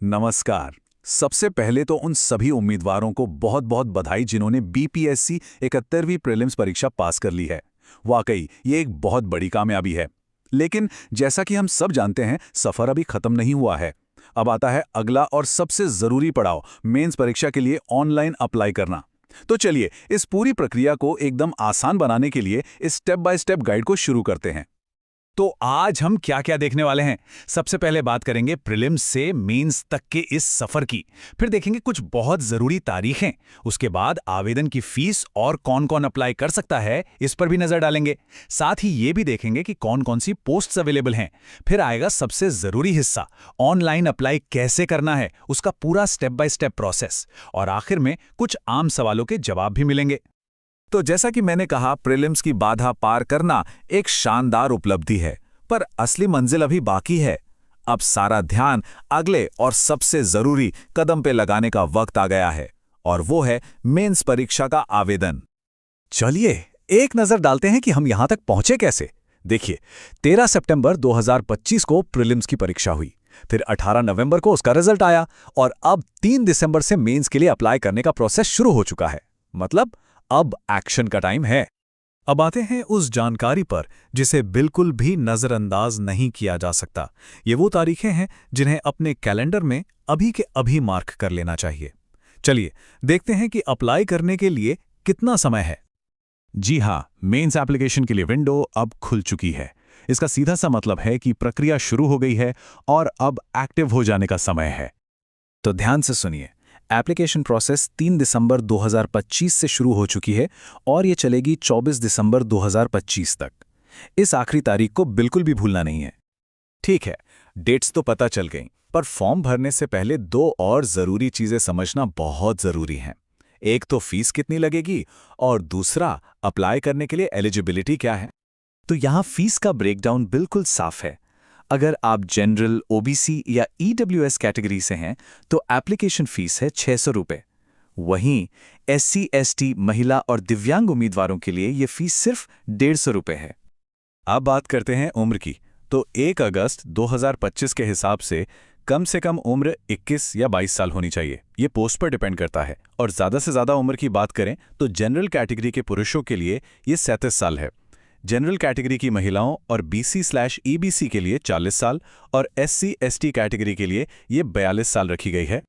नमस्कार। सबसे पहले तो उन सभी उम्मीदवारों को बहुत बहुत बधाई जिन्होंने बीपीएससी 71वीं प्रीलिम्स परीक्षा पास कर ली है। वाकई ये एक बहुत बड़ी कामयाबी है। लेकिन जैसा कि हम सब जानते हैं, सफर अभी खत्म नहीं हुआ है। अब आता है अगला और सबसे जरूरी पड़ाव, मेंस परीक्षा के लिए ऑनलाइन अप्लाई करना। तो चलिए इस पूरी प्रक्रिया को एकदम आसान बनाने के लिए इस स्टेप बाय स्टेप गाइड को शुरू करते हैं। तो आज हम क्या क्या देखने वाले हैं। सबसे पहले बात करेंगे प्रीलिम्स से मेंस तक के इस सफर की। फिर देखेंगे कुछ बहुत जरूरी तारीखें। उसके बाद आवेदन की फीस और कौन कौन अप्लाई कर सकता है इस पर भी नजर डालेंगे। साथ ही ये भी देखेंगे कि कौन कौन सी पोस्ट्स अवेलेबल हैं। फिर आएगा सबसे जरूरी हिस्सा, ऑनलाइन अप्लाई कैसे करना है, उसका पूरा स्टेप बाय स्टेप प्रोसेस। और आखिर में कुछ आम सवालों के जवाब भी मिलेंगे। तो जैसा कि मैंने कहा, प्रीलिम्स की बाधा पार करना एक शानदार उपलब्धि है, पर असली मंजिल अभी बाकी है। अब सारा ध्यान अगले और सबसे जरूरी कदम पे लगाने का वक्त आ गया है, और वो है मेंस परीक्षा का आवेदन। चलिए एक नजर डालते हैं कि हम यहां तक पहुंचे कैसे। देखिए, 13 सितंबर 2025 को प्रीलिम्स की परीक्षा हुई। फिर 18 नवंबर को उसका रिजल्ट आया, और अब 3 दिसंबर से मेंस के लिए अप्लाई करने का प्रोसेस शुरू हो चुका है। मतलब अब एक्शन का टाइम है। अब आते हैं उस जानकारी पर जिसे बिल्कुल भी नजरअंदाज नहीं किया जा सकता। ये वो तारीखें हैं जिन्हें अपने कैलेंडर में अभी के अभी मार्क कर लेना चाहिए। चलिए देखते हैं कि अप्लाई करने के लिए कितना समय है। जी हां, मेंस एप्लीकेशन के लिए विंडो अब खुल चुकी है। इसका सीधा सा मतलब है कि प्रक्रिया शुरू हो गई है और अब एक्टिव हो जाने का समय है। तो ध्यान से सुनिए, एप्लीकेशन प्रोसेस 3 दिसंबर 2025 से शुरू हो चुकी है और ये चलेगी 24 दिसंबर 2025 तक। इस आखिरी तारीख को बिल्कुल भी भूलना नहीं है। ठीक है, डेट्स तो पता चल गईं, पर फॉर्म भरने से पहले दो और जरूरी चीजें समझना बहुत जरूरी हैं। एक तो फीस कितनी लगेगी, और दूसरा अप्लाई करने के लिए एलिजिबिलिटी क्या है। तो यहाँ फीस का ब्रेकडाउन बिल्कुल साफ है। अगर आप जनरल, ओबीसी या ईडब्ल्यूएस कैटेगरी से हैं तो एप्लीकेशन फीस है 600 रुपये। वहीं एससी, एसटी, महिला और दिव्यांग उम्मीदवारों के लिए ये फीस सिर्फ 150 रुपये है। अब बात करते हैं उम्र की। तो 1 अगस्त 2025 के हिसाब से कम उम्र 21 या 22 साल होनी चाहिए। ये पोस्ट पर डिपेंड करता है। और ज़्यादा से ज़्यादा उम्र की बात करें तो जनरल कैटेगरी के पुरुषों के लिए ये 37 साल है। जनरल कैटेगरी की महिलाओं और बीसी/ईबीसी के लिए 40 साल और एससी/एसटी कैटेगरी के लिए ये 42 साल रखी गई है।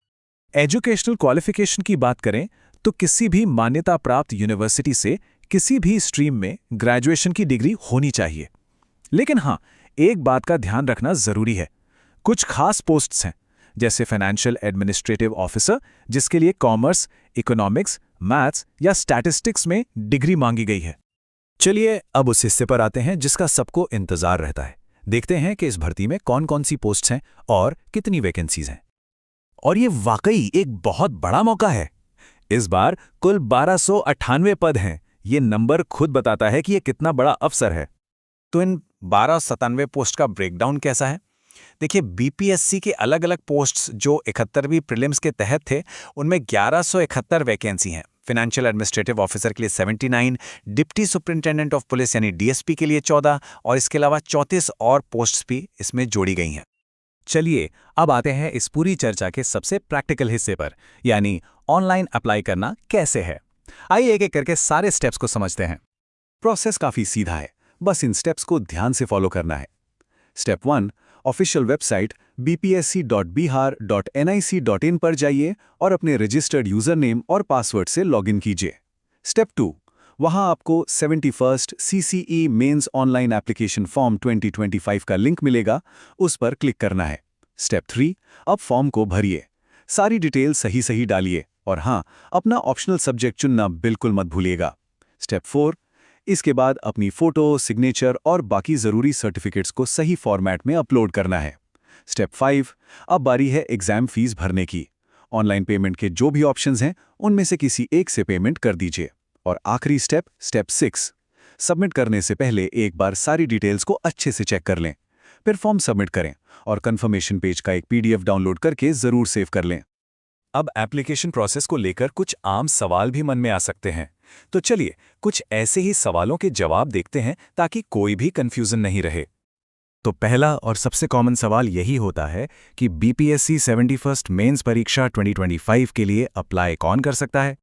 एजुकेशनल क्वालिफिकेशन की बात करें तो किसी भी मान्यता प्राप्त यूनिवर्सिटी से किसी भी स्ट्रीम में ग्रेजुएशन की डिग्री होनी चाहिए। लेकिन हाँ, एक बात का ध्यान रखना जरूरी है। कुछ खास पोस्ट्स हैं, जैसे फाइनेंशियल एडमिनिस्ट्रेटिव ऑफिसर, जिसके लिए कॉमर्स, इकोनॉमिक्स, मैथ्स या स्टैटिस्टिक्स में डिग्री मांगी गई है। चलिए अब उस हिस्से पर आते हैं जिसका सबको इंतजार रहता है। देखते हैं कि इस भर्ती में कौन कौन सी पोस्ट्स हैं और कितनी वैकेंसीज हैं। और ये वाकई एक बहुत बड़ा मौका है। इस बार कुल 1298 पद हैं। ये नंबर खुद बताता है कि ये कितना बड़ा अवसर है। तो इन 1297 पोस्ट का ब्रेकडाउन कैसा है? देखिए, बीपीएससी के अलग अलग पोस्ट्स जो 71वीं प्रीलिम्स के तहत थे, उनमें 1171 वैकेंसी हैं। फाइनेंशियल एडमिनिस्ट्रेटिव ऑफिसर के लिए 79, डिप्टी सुपरिंटेंडेंट ऑफ पुलिस यानी डीएसपी के लिए 14 और इसके अलावा 34 और पोस्ट्स भी इसमें जोड़ी गई हैं। चलिए अब आते हैं इस पूरी चर्चा के सबसे प्रैक्टिकल हिस्से पर, यानी ऑनलाइन अप्लाई करना कैसे है। आइए एक एक करके सारे स्टेप्स को समझते हैं। प्रोसेस काफी सीधा है, बस इन स्टेप्स को ध्यान से फॉलो करना है। स्टेप 1, ऑफिशियल वेबसाइट bpsc.bihar.nic.in पर जाइए और अपने रजिस्टर्ड यूजर नेम और पासवर्ड से लॉगिन कीजिए। स्टेप 2, वहां आपको 71st CCE mains online application form 2025 का लिंक मिलेगा, उस पर क्लिक करना है। स्टेप 3, अब फॉर्म को भरिए, सारी डिटेल सही सही डालिए, और हाँ, अपना ऑप्शनल सब्जेक्ट चुनना बिल्कुल मत भूलिएगा। स्टेप 4, इसके बाद अपनी फोटो, सिग्नेचर और बाकी जरूरी सर्टिफिकेट्स को सही फॉर्मेट में अपलोड करना है। स्टेप 5, अब बारी है एग्जाम फीस भरने की। ऑनलाइन पेमेंट के जो भी ऑप्शंस हैं, उनमें से किसी एक से पेमेंट कर दीजिए। और आखिरी स्टेप, स्टेप 6, सबमिट करने से पहले एक बार सारी डिटेल्स को अच्छे से चेक कर लें। फिर फॉर्म सबमिट करें और कंफर्मेशन पेज का एक पीडीएफ डाउनलोड करके जरूर सेव कर लें। अब एप्लीकेशन प्रोसेस को लेकर कुछ आम सवाल भी मन में आ सकते हैं। तो चलिए कुछ ऐसे ही सवालों के जवाब देखते हैं ताकि कोई भी कंफ्यूजन नहीं रहे। तो पहला और सबसे कॉमन सवाल यही होता है कि बीपीएससी 71st मेंस परीक्षा 2025 के लिए अप्लाई कौन कर सकता है?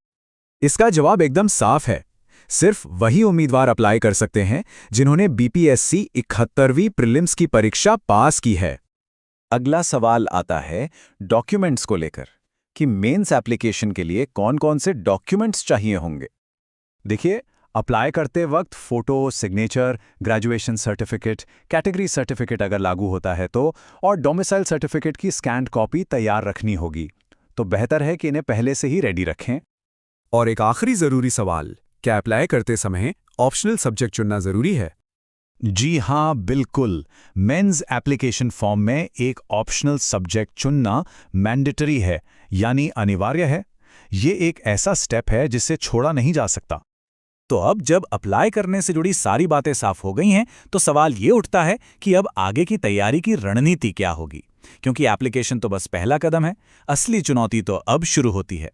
इसका जवाब एकदम साफ है। सिर्फ वही उम्मीदवार अप्लाई कर सकते हैं जिन्होंने बीपीएससी 71वीं प्रीलिम्स की परीक्षा पास की है। अगला सवाल आता है डॉक्यूमेंट्स को लेकर कि मेंस एप्लीकेशन के लिए कौन-कौन से डॉक्यूमेंट्स चाहिए होंगे। देखिए, अप्लाई करते वक्त photo, signature, graduation certificate, category certificate अगर लागू होता है तो, और डोमिसाइल सर्टिफिकेट की स्कैन्ड कॉपी तैयार रखनी होगी। तो बेहतर है कि इन्हें पहले से ही रेडी रखें। और एक आखिरी जरूरी सवाल, क्या अप्लाई करते समय ऑप्शनल सब्जेक्ट चुनना जरूरी है? जी हाँ, बिल्कुल। मेंस एप्लीकेशन फॉर्म में एक ऑप्शनल सब्जेक्ट चुनना मैंडेटरी है, यानी अनिवार्य है। ये एक ऐसा स्टेप है जिसे छोड़ा नहीं जा सकता। तो अब जब अप्लाई करने से जुड़ी सारी बातें साफ हो गई हैं, तो सवाल ये उठता है कि अब आगे की तैयारी की रणनीति क्या होगी? क्योंकि एप्लीकेशन तो बस पहला कदम है, असली चुनौती तो अब शुरू होती है।